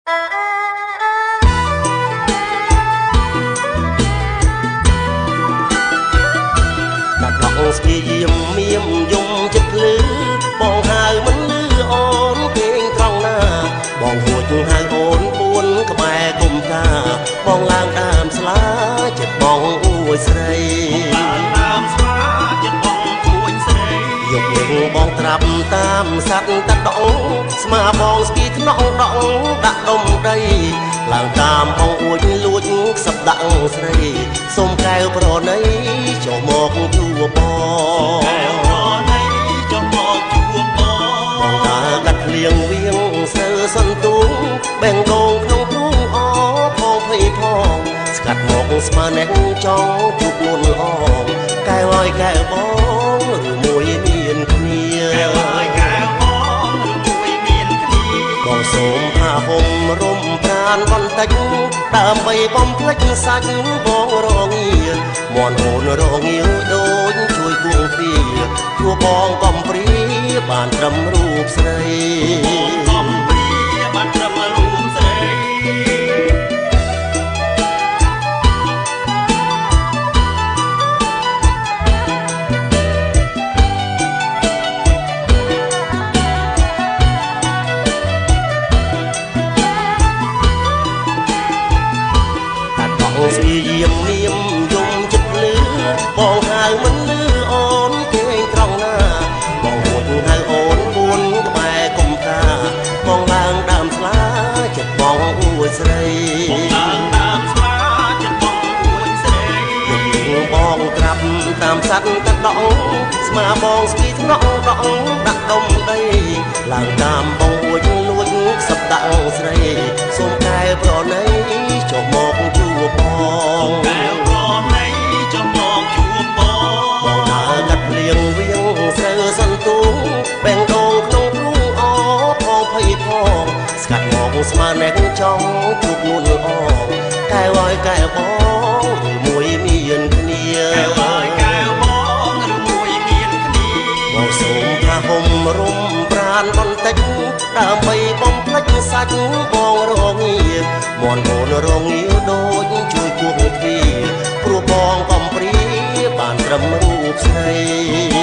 ស្គីយាមមៀមយំចិត្តលឺបងហៅមិនលឺអូនពេងត្រង់ណាបងហួចហៅអូនពួនក្បែរគុំតាបងឡើងដើមស្លាចិត្តបងអួយស្រីឡើងដើមស្លាចិត្តបងអួយស្រីយកលឹងបងត្រាប់តាមសัตว์តាដងស្មាបងស្គីថ្នងដងដាក់ដុំដីឡើងតាមបងអួចលួចខ្សឹបដាក់ស្រីសុំកែវប្រណីចូលមកជួបបងកែវប្រណីចូលមកជួបបងតាកាត់លៀងវៀងស្រូវសន្ទូងបែងដងក្នុងទូងអផងភ័យផងស្កាត់មកស្មើអ្នកចង់ជួបនួនល្អកែវឲ្យកែវបងឬមួយមានគ្នាកែវឲ្យកែវបងឬមួយមានគ្នាបងសូមផាហុំរុំប្រានបន្តិចដើម្បីបំភ្លេចសាច់បងរងាមន់អូនរងាដូចជួយគួងពីជួបងកំព្រាបានត្រឹមរូបស្រីកំព្រាបានត្រឹមរូបស្រីស្គីយាមមៀមយំចិត្តលឺបងហៅមិនលឺអូនគេត្រង់ណាបងហួចហៅអូនពួនក្បែរគុំតាបងឡើងដើមស្លាចិត្តបងអួយស្រីបងឡើងដើមស្លាចិត្តបងអួយស្រីយកបងត្រាប់តាមសัตว์តាដងស្មាបងស្គីថ្នងដងដាក់ដុំដីឡើងតាមបងអួចលួចខ្សឹបដាក់ស្រីសូមកែប្រណីចូលមកជួបបងកែវប្រណីចូលមកជួបបងដើរកាត់លៀងវៀងស្រូវសន្ទូងបែងដងក្នុងទ្រូងអផងភ័យផងស្កាត់មកស្មើអ្នកចង់ជួបនួនល្អកែវឲ្យកែវបងឬមួយមានគ្នាកែវឲ្យកែវបងឬមួយមានគ្នាបងសូមផាហុំរុំប្រានបន្តិចដើម្បីបំភ្លេចសាច់បងរងាមន់អូនរងាដូចជួយគួងទ្វាព្រោះបងកំព្រាបានត្រឹមរូបស្រី